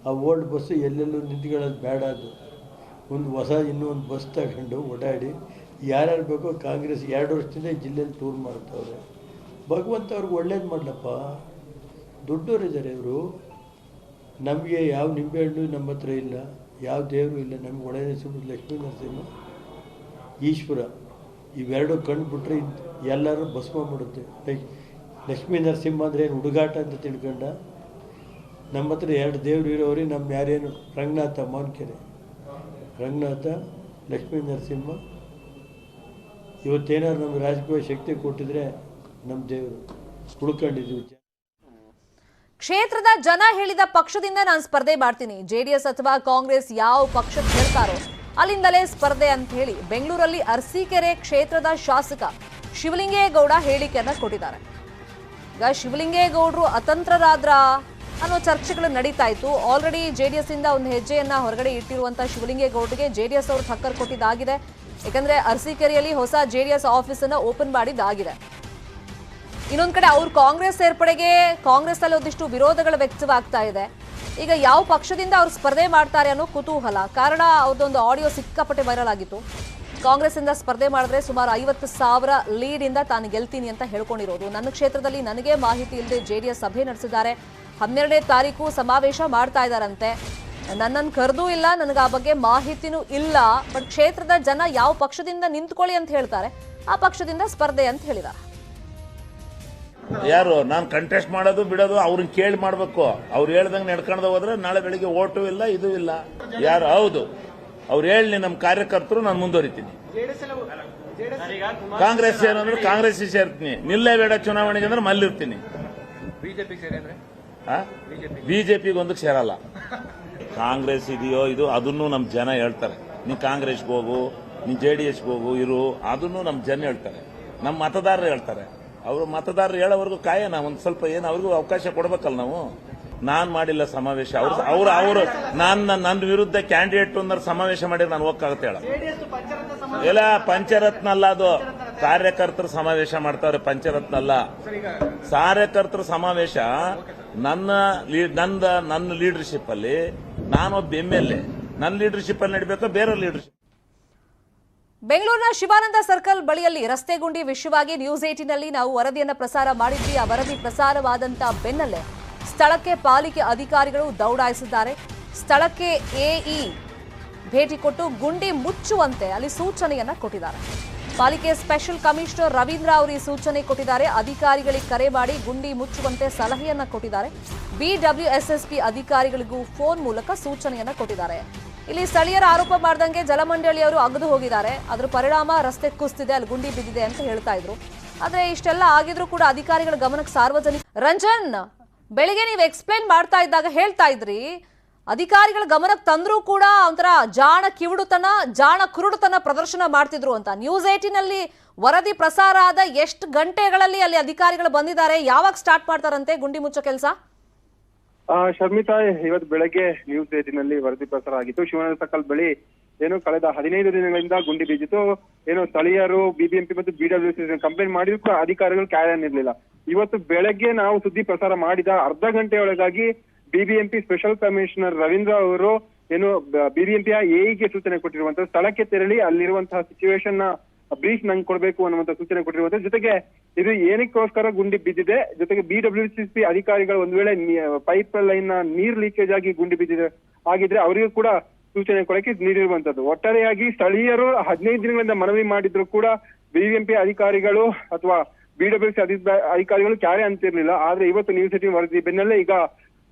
ಆ ಓಲ್ಡ್ ಬಸ್ಸು ಎಲ್ಲೆಲ್ಲೂ ನಿಂತ್ಕೊಳ್ಳೋದು ಬೇಡ. ಅದು ಒಂದು ಹೊಸ ಇನ್ನೂ ಒಂದು ಬಸ್ ತಗೊಂಡು ಓಡಾಡಿ ಯಾರ್ಯಾರು ಬೇಕೋ ಕಾಂಗ್ರೆಸ್ 2 ವರ್ಷದಿಂದ ಜಿಲ್ಲೆಯಲ್ಲಿ ಟೂರ್ ಮಾಡ್ತಾವ್ರೆ. ಭಗವಂತ ಅವ್ರಿಗೆ ಒಳ್ಳೇದು ಮಾಡಲಪ್ಪ. ದೊಡ್ಡವರಿದ್ದಾರೆ ಇವರು. ನಮಗೆ ಯಾವ ನಿಂಬೆಹಣ್ಣು ನಮ್ಮ ಹತ್ರ ಇಲ್ಲ, ಯಾವ ದೇವರು ಇಲ್ಲ. ನಮ್ಗೆ ಒಳ್ಳೆ ಲಕ್ಷ್ಮೀ ನರಸಿಂಹ ಈಶ್ವರ ಇವೆರಡು ಕಣ್ಣು ಬಿಟ್ಟರೆ ಎಲ್ಲರೂ ಭಸ್ಮ ಮಾಡುತ್ತೆ. ಲಕ್ಷ್ಮೀ ನರಸಿಂಹ ಅಂದರೆ ಏನು ಹುಡುಗಾಟ ಅಂತ ತಿಳ್ಕೊಂಡ. ನಮ್ಮ ಹತ್ರ 2 ದೇವರು ಇರೋರಿಗೆ ನಮ್ಮ ಯಾರೇನು ರಂಗನಾಥ ಮಾನ್ಕೆರೆ, ರಂಗನಾಥ, ಲಕ್ಷ್ಮೀ ನರಸಿಂಹ. ಇವತ್ತೇನಾದ್ರು ನಮ್ಗೆ ರಾಜಕೀಯ ಶಕ್ತಿ ಕೊಟ್ಟಿದ್ರೆ ನಮ್ಮ ದೇವರು ಉಳ್ಕೊಂಡಿದ್ದೀವಿ. ಕ್ಷೇತ್ರದ ಜನ ಹೇಳಿದ ಪಕ್ಷದಿಂದ ನಾನು ಸ್ಪರ್ಧೆ ಮಾಡ್ತೀನಿ, ಜೆಡಿಎಸ್ ಅಥವಾ ಕಾಂಗ್ರೆಸ್ ಯಾವ ಪಕ್ಷಕ್ಕೆ ಹೇಳ್ತಾರೋ ಅಲ್ಲಿಂದಲೇ ಸ್ಪರ್ಧೆ ಅಂತ ಹೇಳಿ ಬೆಂಗಳೂರಲ್ಲಿ ಅರಸೀಕೆರೆ ಕ್ಷೇತ್ರದ ಶಾಸಕ ಶಿವಲಿಂಗೇಗೌಡ ಹೇಳಿಕೆಯನ್ನ ಕೊಟ್ಟಿದ್ದಾರೆ. ಈಗ ಶಿವಲಿಂಗೇಗೌಡರು ಅತಂತ್ರರಾದ್ರ ಅನ್ನೋ ಚರ್ಚೆಗಳು ನಡೀತಾ ಇತ್ತು. ಆಲ್ರೆಡಿ ಜೆಡಿಎಸ್ ಇಂದ ಒಂದು ಹೆಜ್ಜೆಯನ್ನ ಹೊರಗಡೆ ಇಟ್ಟಿರುವಂತಹ ಶಿವಲಿಂಗೇಗೌಡರಿಗೆ ಜೆಡಿಎಸ್ ಅವರು ಟಕ್ಕರ್ ಕೊಟ್ಟಿದ್ದಾಗಿದೆ. ಯಾಕಂದ್ರೆ ಅರಸೀಕೆರೆಯಲ್ಲಿ ಹೊಸ ಜೆಡಿಎಸ್ ಆಫೀಸ್ ಅನ್ನ ಓಪನ್ ಮಾಡಿದ್ದಾಗಿದೆ. ಇನ್ನೊಂದ್ ಕಡೆ ಅವ್ರು ಕಾಂಗ್ರೆಸ್ ಸೇರ್ಪಡೆಗೆ ಕಾಂಗ್ರೆಸ್ ಅಲ್ಲಿ ಒಂದಿಷ್ಟು ವಿರೋಧಗಳು ವ್ಯಕ್ತವಾಗ್ತಾ ಇದೆ. ಈಗ ಯಾವ ಪಕ್ಷದಿಂದ ಅವ್ರು ಸ್ಪರ್ಧೆ ಮಾಡ್ತಾರೆ ಅನ್ನೋ ಕುತೂಹಲ. ಕಾರಣ ಅವ್ರದ್ದೊಂದು ಆಡಿಯೋ ಸಿಕ್ಕಾಪಟ್ಟೆ ವೈರಲ್ ಆಗಿತ್ತು. ಕಾಂಗ್ರೆಸ್ ಇಂದ ಸ್ಪರ್ಧೆ ಮಾಡಿದ್ರೆ ಸುಮಾರು 50,000 ಲೀಡ್ ಇಂದ ತಾನು ಗೆಲ್ತೀನಿ ಅಂತ ಹೇಳ್ಕೊಂಡಿರೋದು. ನನ್ನ ಕ್ಷೇತ್ರದಲ್ಲಿ ನನಗೆ ಮಾಹಿತಿ ಇಲ್ಲದೆ ಜೆಡಿಎಸ್ ಸಭೆ ನಡೆಸಿದ್ದಾರೆ. 12ನೇ ತಾರೀಕು ಸಮಾವೇಶ ಮಾಡ್ತಾ ಇದ್ದಾರಂತೆ. ನನ್ನನ್ನು ಕರೆದೂ ಇಲ್ಲ, ನನಗೆ ಆ ಬಗ್ಗೆ ಮಾಹಿತಿನೂ ಇಲ್ಲ. ಬಟ್ ಕ್ಷೇತ್ರದ ಜನ ಯಾವ ಪಕ್ಷದಿಂದ ನಿಂತ್ಕೊಳ್ಳಿ ಅಂತ ಹೇಳ್ತಾರೆ ಆ ಪಕ್ಷದಿಂದ ಸ್ಪರ್ಧೆ ಅಂತ ಹೇಳಿದ್ದಾರೆ. ಯಾರು ನಾನು ಕಂಟೆಸ್ಟ್ ಮಾಡೋದು ಬಿಡೋದು ಅವ್ರನ್ನ ಕೇಳಿ ಮಾಡ್ಬೇಕು. ಅವ್ರು ಹೇಳ್ದಂಗೆ ನಡ್ಕೊಂಡು ಹೋದ್ರೆ ನಾಳೆ ಬೆಳಿಗ್ಗೆ ಓಟು ಇಲ್ಲ, ಇದು ಇಲ್ಲ. ಯಾರು ಹೌದು ಅವ್ರು ಹೇಳಿ ನಮ್ಮ ಕಾರ್ಯಕರ್ತರು ನಾನು ಮುಂದುವರಿತೀನಿ. ಕಾಂಗ್ರೆಸ್ ಏನಂದ್ರೆ ಕಾಂಗ್ರೆಸ್ ಸೇರ್ತೀನಿ, ನಿಲ್ಲೇ ಬೇಡ ಚುನಾವಣೆಗೆ ಅಂದ್ರೆ ಮಲ್ಲಿರ್ತೀನಿ. ಬಿಜೆಪಿಗೆ ಒಂದಕ್ಕೆ ಸೇರಲ್ಲ. ಕಾಂಗ್ರೆಸ್ ಇದೆಯೋ ಇದು ಅದನ್ನು ನಮ್ಮ ಜನ ಹೇಳ್ತಾರೆ. ನೀ ಕಾಂಗ್ರೆಸ್ಗೆ ಹೋಗು, ನೀ JDSಗೆ ಹೋಗು ಇರು, ಅದನ್ನು ನಮ್ಮ ಜನ ಹೇಳ್ತಾರೆ, ನಮ್ಮ ಮತದಾರರು ಹೇಳ್ತಾರೆ. ಅವರು ಮತದಾರರು ಹೇಳೋವರೆಗೂ ಕಾಯೋಣ ಒಂದು ಸ್ವಲ್ಪ. ಏನು ಅವ್ರಿಗೂ ಅವಕಾಶ ಕೊಡ್ಬೇಕಲ್ಲ ನಾವು. ನಾನ್ ಮಾಡಿಲ್ಲ ಸಮಾವೇಶ. ಅವರು ನನ್ನ ವಿರುದ್ಧ ಕ್ಯಾಂಡಿಡೇಟ್ ಅಂದ್ರೆ ಸಮಾವೇಶ ಮಾಡಿದ್ರೆ ನಾನು ಹೋಗಕ್ಕಾಗತ್ತೆ ಹೇಳ? ಇಲ್ಲ, ಪಂಚರತ್ನ ಅಲ್ಲ ಅದು, ಕಾರ್ಯಕರ್ತರು ಸಮಾವೇಶ ಮಾಡ್ತಾವ್ರೆ. ಪಂಚರತ್ನ ಅಲ್ಲ, ಕಾರ್ಯಕರ್ತರ ಸಮಾವೇಶ. ನನ್ನ ಲೀಡರ್ಶಿಪ್ ಅಲ್ಲಿ ನಾನೊಬ್ಬ MLA, ನನ್ನ ಲೀಡರ್ಶಿಪ್ ಅಲ್ಲಿ ನಡಿಬೇಕು, ಬೇರೆ ಲೀಡರ್ಶಿಪ್. ಬೆಂಗಳೂರಿನ ಶಿವಾನಂದ ಸರ್ಕಲ್ ಬಳಿಯಲ್ಲಿ ರಸ್ತೆ ಗುಂಡಿ ವಿಷಯವಾಗಿ ನ್ಯೂಸ್ 18 ನಲ್ಲಿ ನಾವು ವರದಿಯನ್ನ ಪ್ರಸಾರ ಮಾಡಿದ್ವಿ. ಆ ವರದಿ ಪ್ರಸಾರವಾದಂತ ಬೆನ್ನಲ್ಲೇ ಸ್ಥಳಕ್ಕೆ ಪಾಲಿಕೆ ಅಧಿಕಾರಿಗಳು ದೌಡಾಯಿಸಿದ್ದಾರೆ. ಸ್ಥಳಕ್ಕೆ AE ಭೇಟಿ ಕೊಟ್ಟು ಗುಂಡಿ ಮುಚ್ಚುವಂತೆ ಅಲ್ಲಿ ಸೂಚನೆಯನ್ನ ಕೊಟ್ಟಿದ್ದಾರೆ. ಪಾಲಿಕೆ ಸ್ಪೆಷಲ್ ಕಮಿಷನರ್ ರವೀಂದ್ರ ಅವರು ಈ ಸೂಚನೆ ಕೊಟ್ಟಿದ್ದಾರೆ. ಅಧಿಕಾರಿಗಳಿಗೆ ಕರೆ ಮಾಡಿ ಗುಂಡಿ ಮುಚ್ಚುವಂತೆ ಸಲಹೆಯನ್ನ ಕೊಟ್ಟಿದ್ದಾರೆ. BWSSP ಅಧಿಕಾರಿಗಳಿಗೂ ಫೋನ್ ಮೂಲಕ ಸೂಚನೆಯನ್ನ ಕೊಟ್ಟಿದ್ದಾರೆ. ಇಲ್ಲಿ ಸ್ಥಳೀಯರ ಆರೋಪ ಮಾಡ್ದಂಗೆ ಜಲಮಂಡಳಿಯವರು ಅಗದು ಹೋಗಿದ್ದಾರೆ. ಅದರ ಪರಿಣಾಮ ರಸ್ತೆ ಕುಸಿದಿದೆ, ಅಲ್ಲಿ ಗುಂಡಿ ಬಿದ್ದಿದೆ ಅಂತ ಹೇಳ್ತಾ ಇದ್ರು. ಆದ್ರೆ ಇಷ್ಟೆಲ್ಲ ಆಗಿದ್ರು ಕೂಡ ಅಧಿಕಾರಿಗಳ ಗಮನಕ್ಕೆ ಸಾರ್ವಜನಿಕ ರಂಜನ್ ಬೆಳಿಗ್ಗೆ ನೀವು ಎಕ್ಸ್ಪ್ಲೈನ್ ಮಾಡ್ತಾ ಇದ್ದಾಗ ಹೇಳ್ತಾ ಇದ್ರಿ ಅಧಿಕಾರಿಗಳ ಗಮನಕ್ಕೆ ತಂದ್ರೂ ಕೂಡ ಒಂಥರ ಜಾಣ ಕಿವುಡುತನ ಜಾಣ ಕುರುಡುತನ ಪ್ರದರ್ಶನ ಮಾಡ್ತಿದ್ರು ಅಂತ. ನ್ಯೂಸ್ 18 ಅಲ್ಲಿ ವರದಿ ಪ್ರಸಾರ ಆದ ಎಷ್ಟು ಗಂಟೆಗಳಲ್ಲಿ ಅಲ್ಲಿ ಅಧಿಕಾರಿಗಳು ಬಂದಿದ್ದಾರೆ, ಯಾವಾಗ ಸ್ಟಾರ್ಟ್ ಮಾಡ್ತಾರಂತೆ ಗುಂಡಿ ಮುಚ್ಚೋ ಕೆಲಸ? ಶರ್ಮಿತಾ, ಇವತ್ತು ಬೆಳಗ್ಗೆ ನ್ಯೂಸ್ 18 ನಲ್ಲಿ ವರದಿ ಪ್ರಸಾರ ಆಗಿತ್ತು. ಶಿವಾನಂದ ಸರ್ಕಲ್ ಬಳಿ ಏನು ಕಳೆದ 15 ದಿನಗಳಿಂದ ಗುಂಡಿ ಬಿದ್ದಿತ್ತು. ಏನು ಸ್ಥಳೀಯರು ಬಿಬಿಎಂಪಿ ಮತ್ತು ಬಿಡಬ್ಲ್ಯೂಸಿ ಕಂಪ್ಲೇಂಟ್ ಮಾಡಿದ್ರು ಅಧಿಕಾರಿಗಳು ಕಾರ್ಯನಿರ್ಲಿಲ್ಲ. ಇವತ್ತು ಬೆಳಗ್ಗೆ ನಾವು ಸುದ್ದಿ ಪ್ರಸಾರ ಮಾಡಿದ ಅರ್ಧ ಗಂಟೆಯೊಳಗಾಗಿ ಬಿಬಿಎಂಪಿ ಸ್ಪೆಷಲ್ ಕಮಿಷನರ್ ರವೀಂದ್ರ ಅವರು ಏನು ಬಿಬಿಎಂಪಿಯ ಎಇಗೆ ಸೂಚನೆ ಕೊಟ್ಟಿರುವಂತಹ ಸ್ಥಳಕ್ಕೆ ತೆರಳಿ ಅಲ್ಲಿರುವಂತಹ ಸಿಚುವೇಶನ್ ನ ಬ್ರೀಫ್ ನಂಗೆ ಕೊಡಬೇಕು ಅನ್ನುವಂತ ಸೂಚನೆ ಕೊಟ್ಟಿರುವಂತ ಜೊತೆಗೆ ಇದು ಏನಕ್ಕೋಸ್ಕರ ಗುಂಡಿ ಬಿದ್ದಿದೆ, ಜೊತೆಗೆ ಬಿಡಬ್ಲ್ಯೂಸಿಪಿ ಅಧಿಕಾರಿಗಳು ಒಂದ್ ವೇಳೆ ಪೈಪ್ ಲೈನ್ ನ ನೀರ್ ಲೀಕೇಜ್ ಆಗಿ ಗುಂಡಿ ಬಿದ್ದಿದೆ ಆಗಿದ್ರೆ ಅವರಿಗೂ ಕೂಡ ಸೂಚನೆ ಕೊಡಕ್ಕೆ ನೀಡಿರುವಂತದ್ದು. ಒಟ್ಟಾರೆಯಾಗಿ ಸ್ಥಳೀಯರು 15 ದಿನಗಳಿಂದ ಮನವಿ ಮಾಡಿದ್ರು ಕೂಡ ಬಿಬಿಎಂಪಿ ಅಧಿಕಾರಿಗಳು ಅಥವಾ ಬಿಡಬ್ಲ್ಯೂಸಿ ಅಧಿಕಾರಿಗಳು ಕಾರ್ಯ ಅಂತಿರ್ಲಿಲ್ಲ. ಆದ್ರೆ ಇವತ್ತು ನ್ಯೂಸ್ 18 ವರದಿ ಬೆನ್ನಲ್ಲೇ ಈಗ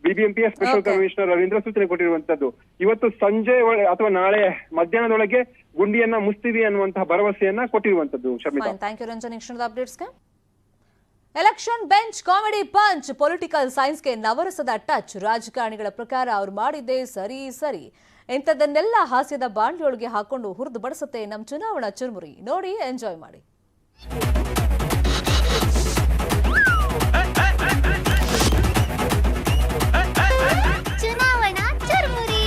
ಬಿಬಿಎಂಪಿಯ ಸ್ಪೆಷಲ್ ಕಮಿಷನರ್ ರವೀಂದ್ರ ಸೂಚನೆ ಕೊಟ್ಟಿರುವಂತದ್ದು. ಇವತ್ತು ಸಂಜೆ ಅಥವಾ ನಾಳೆ ಮಧ್ಯಾಹ್ನದೊಳಗೆ ಗುಂಡಿಯನ್ನ ಮುಸ್ತೀವಿ ಅನ್ನುವಂತಹ ಭರವಸೆಯನ್ನ ಕೊಟ್ಟಿರುವಂತದ್ದು. Sharmita, thank you Ranjan. Next ಅಪ್ಡೇಟ್ಸ್ಗೆ election bench comedy punch, political ಸೈನ್ಸ್ಗೆ ನವರಸದ ಟಚ್. ರಾಜಕಾರಣಿಗಳ ಪ್ರಕಾರ ಅವ್ರು ಮಾಡಿದ್ದೇ ಸರಿ ಸರಿ, ಇಂಥದ್ದನ್ನೆಲ್ಲ ಹಾಸ್ಯದ ಬಾಂಡ್ಯೊಳಗೆ ಹಾಕೊಂಡು ಹುರಿದು ಬಡಿಸುತ್ತೆ ನಮ್ಮ ಚುನಾವಣಾ ಚುರುಮುರಿ. ನೋಡಿ, ಎಂಜಾಯ್ ಮಾಡಿ. ಚುನಾವಣಾ ಚುರುಮುರಿ.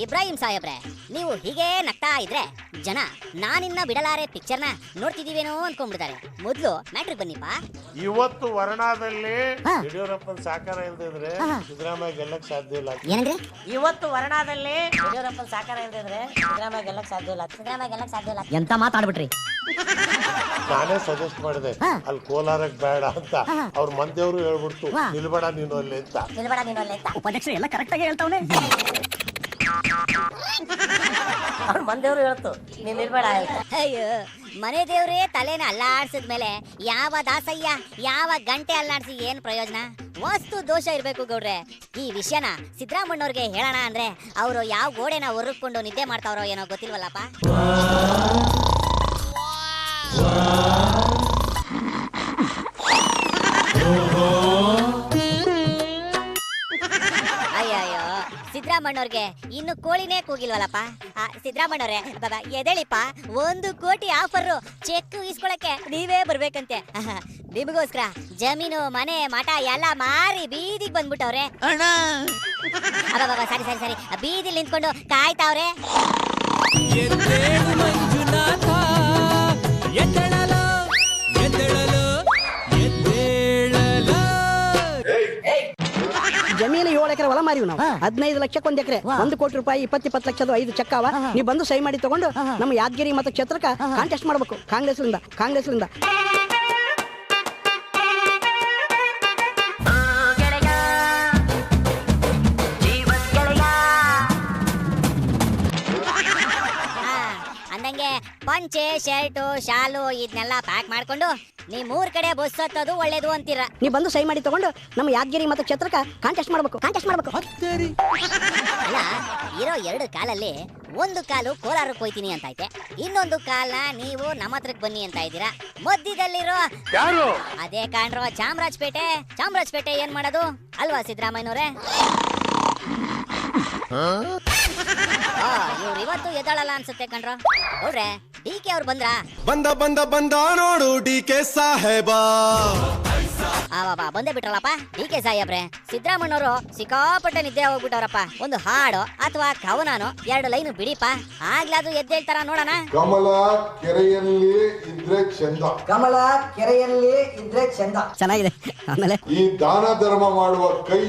ಇಬ್ರಾಹಿಂ ಸಾಹೇಬ್ರೆ, ನೀವು ಹೀಗೆ ನಗ್ತಾ ಇದ್ರೆ ಜನ ನಾನಿನ್ನ ಬಿಡಲಾರೆ ಪಿಕ್ಚರ್ನ ನೋಡ್ತಿದೀವೇನೋ ಅನ್ಕೊಂಡ್ಬಿಡ್ತಾರೆ. ಮೊದ್ಲು ಮ್ಯಾಟ್ರಿಕ್ ಬನ್ನಿಪ್ಪ. ಇವತ್ತು ವರ್ಣಾದಲ್ಲಿ ಯಡಿಯೂರಪ್ಪನ ಸಹಕಾರ ಇಲ್ದಿದ್ರೆ ಸಿದ್ದರಾಮಯ್ಯ ಗೆಲ್ಲಕ್ ಸಾಧ್ಯ ಇಲ್ಲ. ಏನಂದ್ರೆ? ಇವತ್ತು ವರ್ಣಾದಲ್ಲಿ ಯಡಿಯೂರಪ್ಪನ ಸಹಕಾರ ಇಲ್ದಿದ್ರೆ ಸಿದ್ದರಾಮಯ್ಯ ಗೆಲ್ಲಕ್ ಸಾಧ್ಯ ಇಲ್ಲ. ಸಿದ್ದರಾಮಯ್ಯ ಗೆಲ್ಲಕ್ ಸಾಧ್ಯ ಇಲ್ಲ. ಎಂತ ಮಾತಾಡ್ಬಿಟ್ರಿ? ನಾನೇ ಸಜೆಸ್ಟ್ ಮಾಡಿದೆ ಅಲ್ಲಿ ಕೋಲಾರಕ್ ಬೇಡ ಅಂತ. ಅವ್ರ ಮಂದಿಯವರು ಹೇಳ್ಬಿಡ್ತು ನಿಲ್ಬೇಡ ನೀನು ಅಲ್ಲಿ ಅಂತ. ನಿಲ್ಬೇಡ ನೀನು ಅಲ್ಲಿ ಅಂತ ಉಪಾಧ್ಯಕ್ಷ ಎಲ್ಲ ಕರೆಕ್ಟ್ ಆಗಿ ಹೇಳ್ತಾವನೆ. ಅವ್ರ ಮಂದಿಯವರು ಹೇಳ್ತು ನೀನ್ ನಿಲ್ಬೇಡ ಅಂತ. ಅಯ್ಯೋ, ಮನೆ ದೇವ್ರೇ ತಲೆನ ಅಲ್ಲಾಡ್ಸಿದ್ಮೇಲೆ ಯಾವ ದಾಸಯ್ಯ ಯಾವ ಗಂಟೆ ಅಲ್ಲಾಡ್ಸಿ ಏನ್ ಪ್ರಯೋಜನ? ವಸ್ತು ದೋಷ ಇರ್ಬೇಕು ಗೌಡ್ರೆ. ಈ ವಿಷಯನ ಸಿದ್ದರಾಮಣ್ಣವ್ರಿಗೆ ಹೇಳೋಣ ಅಂದ್ರೆ ಅವರು ಯಾವ ಗೋಡೆನ ಹೊರಕೊಂಡು ನಿದ್ದೆ ಮಾಡ್ತಾವ್ರೋ ಏನೋ ಗೊತ್ತಿಲ್ವಲ್ಲಪ್ಪ. ಅಯ್ಯಯ್ಯೋ, ಸಿದ್ದರಾಮಣ್ಣವ್ರಿಗೆ ಇನ್ನು ಕೋಳಿನೇ ಕೂಗಿಲ್ವಲ್ಲಪ್ಪ. ಸಿದ್ದರಾಮಣ್ಣವ್ರೆ ಎದೇಳಿಪ್ಪ, 1 ಕೋಟಿ ಆಫರ್, ಚೆಕ್ ಇಸ್ಕೊಳಕ್ಕೆ ನೀವೇ ಬರ್ಬೇಕಂತೆ. ನಿಮಗೋಸ್ಕರ ಜಮೀನು ಮನೆ ಮಠ ಎಲ್ಲ ಮಾರಿ ಬೀದಿಗೆ ಬಂದ್ಬಿಟ್ಟವ್ರೆ. ಸರಿ ಸರಿ ಸರಿ, ಬೀದಿಲಿ ನಿಂತ್ಕೊಂಡು ಕಾಯ್ತಾವ್ರೆ. ಜಮೀನು 7 ಎಕರೆ ಹೊಲ ಮಾರಿವ್ ನಾವು. 15 ಲಕ್ಷಕ್ಕೆ 1 ಎಕರೆ, 1 ಕೋಟಿ ರೂಪಾಯಿ 20 ಲಕ್ಷದ 5 ಚೆಕ್ ಅವ. ನೀವು ಬಂದು ಸಹಿ ಮಾಡಿ ತಗೊಂಡು ನಮ್ಮ ಯಾದಗಿರಿ ಮತ್ತು ಕ್ಷೇತ್ರಕ್ಕೆ ಕಾಂಟೆಸ್ಟ್ ಮಾಡಬೇಕು ಕಾಂಗ್ರೆಸ್ಲಿಂದ. ಅಂದಂಗೆ ಪಂಚೆ ಶರ್ಟು ಶಾಲು ಇದನ್ನೆಲ್ಲ ಪ್ಯಾಕ್ ಮಾಡ್ಕೊಂಡು ನೀವ್ 3 ಕಡೆ ಬಸ್ ಹತ್ತೋದು ಒಳ್ಳೇದು ಅಂತೀರ. ನೀವು ಬಂದು ಸಹಿ ಮಾಡಿ ತಗೊಂಡು ನಮ್ಮ ಯಾದಗಿರಿ ಮತ್ತು ಕ್ಷೇತ್ರಕ್ಕೆ ಕಾಂಟೆಸ್ಟ್ ಮಾಡಬೇಕು. ಅಲ್ಲ, ಇರೋ 2 ಕಾಲಲ್ಲಿ 1 ಕಾಲು ಕೋಲಾರಕ್ಕೆ ಹೋಯ್ತೀನಿ ಅಂತ ಐತೆ, ಇನ್ನೊಂದು ಕಾಲ ನೀವು ನಮ್ಮ ಹತ್ರಕ್ಕೆ ಬನ್ನಿ ಅಂತ ಇದ್ದೀರಾ. ಮಧ್ಯದಲ್ಲಿರೋ ಯಾರು? ಅದೇ ಕಾಣ್ರೋ ಚಾಮರಾಜಪೇಟೆ ಏನ್ ಮಾಡೋದು ಅಲ್ವಾ ಸಿದ್ದರಾಮಯ್ಯನವ್ರೆ? ಇವ್ರು ಇವತ್ತು ಎದ್ದಾಳಲ್ಲ ಅನ್ಸುತ್ತೆ ಕಣ್ರೋ. ನೋಡ್ರೆ ಡಿಕೆ ಅವ್ರು ಬಂದ ನೋಡು ಡಿಕೆ ಸಾಹೇಬ. ಬಂದೇ ಬಿಟ್ರಲ್ಲಪ್ಪ ಡಿಕೆ ಸಾಹೇಬ್ರೆ. ಸಿದ್ದರಾಮಣ್ಣವರು ಸಿಕ್ಕಾಪಟ್ಟೆ ನಿದ್ದೆ ಹೋಗ್ಬಿಟ್ಟವ್ರಪ್ಪ. ಒಂದು ಹಾಡು ಅಥವಾ ಕವನನೋ 2 ಲೈನ್ ಬಿಡಿಪ, ಆಗ್ಲಾದ್ರೂ ಎದ್ದೇಳ್ತಾರ ನೋಡೋಣ. ಕಮಲ ಕೆರೆಯಲ್ಲಿ ಇದ್ರೆ ಚಂದ. ಚೆನ್ನಾಗಿದೆ. ಆಮೇಲೆ ಈ ದಾನ ಧರ್ಮ ಮಾಡುವ ಕೈ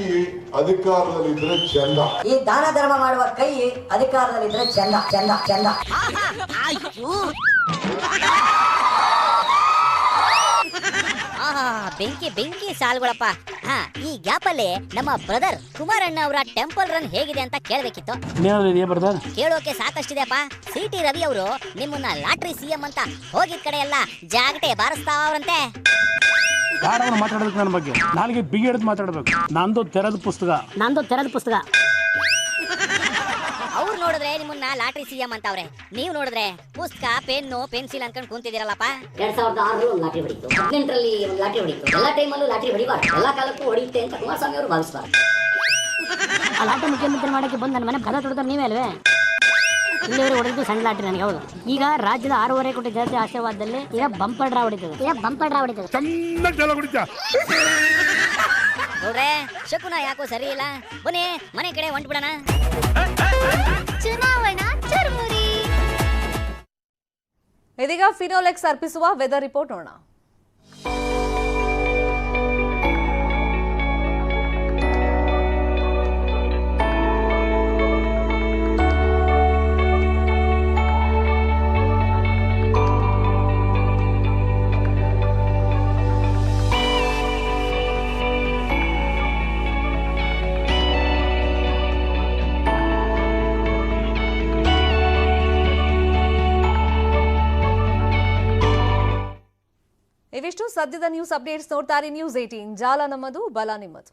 ಅಧಿಕಾರದಲ್ಲಿದ್ರೆ ಚಂದ. ಬೆಂಕಿ ಸಾಲ್ಗಳಪ್ಪ. ಈ ಗ್ಯಾಪ್ ಅಲ್ಲಿ ನಮ್ಮ ಬ್ರದರ್ ಕುಮಾರಣ್ಣ ಅವರ ಟೆಂಪಲ್ ರನ್ ಹೇಗಿದೆ ಅಂತ ಕೇಳಬೇಕಿತ್ತು. ಕೇಳೋಕೆ ಸಾಕಷ್ಟಿದೆಪ್ಪ. ಸಿಟಿ ರವಿ ಅವರು ನಿಮ್ಮನ್ನ ಲಾಟ್ರಿ ಸಿಎಂ ಅಂತ ಹೋಗಿದ ಕಡೆ ಎಲ್ಲ ಜಾಗಟೆ ಬಾರಿಸ್ತಾವ್ರಂತೆ. ಮಾತಾಡೋದಕ್ಕೆ ನನ್ನ ಬಗ್ಗೆ ನಾಲ್ಗೆ ಬಿಗಿ ಹಿಡಿದು ಮಾತಾಡಬೇಕು. ನಂದು ತೆರೆದ ಪುಸ್ತಕ. ಅವ್ರು ನೋಡಿದ್ರೆ ನಿಮ್ಮನ್ನ ಲಾಟ್ರಿ ಸಿಎಂ ಅಂತವ್ರೆ. ನೀವು ನೋಡಿದ್ರೆ ಪುಸ್ತಕ ಪೆನ್ನು ಪೆನ್ಸಿಲ್ ಅನ್ಕೊಂಡು ಕುಂತಿದ್ದೀರಲ್ಲಪ್ಪ. 2006 ಒಂದು ಲಾಟ್ರಿ ಹೊಡಿತು, 18ರಲ್ಲಿ ಒಂದು ಲಾಟ್ರಿ ಹೊಡಿತು. ಎಲ್ಲ ಟೈಮಲ್ಲೂ ಲಾಟ್ರಿ ಹೊಡಿಬಾರ್ದು, ಎಲ್ಲ ಕಾಲಕ್ಕೂ ಹೊಡೆಯುತ್ತೆ ಅಂತ ಕುಮಾರಸ್ವಾಮಿ ಅವರು ಭಾವಿಸ್ಬಾರ್ದು. ಆ ಲಾಟ್ರಿ ಮುಖ್ಯಮಂತ್ರಿ ಮಾಡಕ್ಕೆ ಬಂದು ನನ್ನ ಮನೆ ಕದ ತೊಡ್ತಾರೆ ನೀವೇ ಅಲ್ವೇ? ಇಲ್ಲಿವರೆಗೆ ಹೊಡೆದು ಸಣ್ಣ ಲಾಟ್ರಿ ನನಗೆ. ಹೌದು, ಈಗ ರಾಜ್ಯದ 6.5 ಕೋಟಿ ಜನತೆ ಆಶೀರ್ವಾದದಲ್ಲಿ ಈಗ ಬಂಪರ್ ಡ್ರಾ ಹೊಡಿತದೆ. ನೋಡ್ರೆ ಶಕುನ ಯಾಕೋ ಸರಿ ಇಲ್ಲ. ಬನ್ನಿ ಮನೆ ಕಡೆ ಹೊಂಟ್ಬಿಡೋಣ. ಚುನಾವಣಾ ಚರ್ಮುರಿ. ಇದೀಗ ಫಿನೋಲೆಕ್ಸ್ ಅರ್ಪಿಸುವ ವೆದರ್ ರಿಪೋರ್ಟ್ ನೋಡೋಣ. ಇವಿಷ್ಟು ಸದ್ಯದ ನ್ಯೂಸ್ ಅಪ್ಡೇಟ್ಸ್. ನೋಡ್ತಾರೆ ನ್ಯೂಸ್ 18, ಜಾಲ ನಮ್ಮದು, ಬಲ ನಿಮ್ಮದು.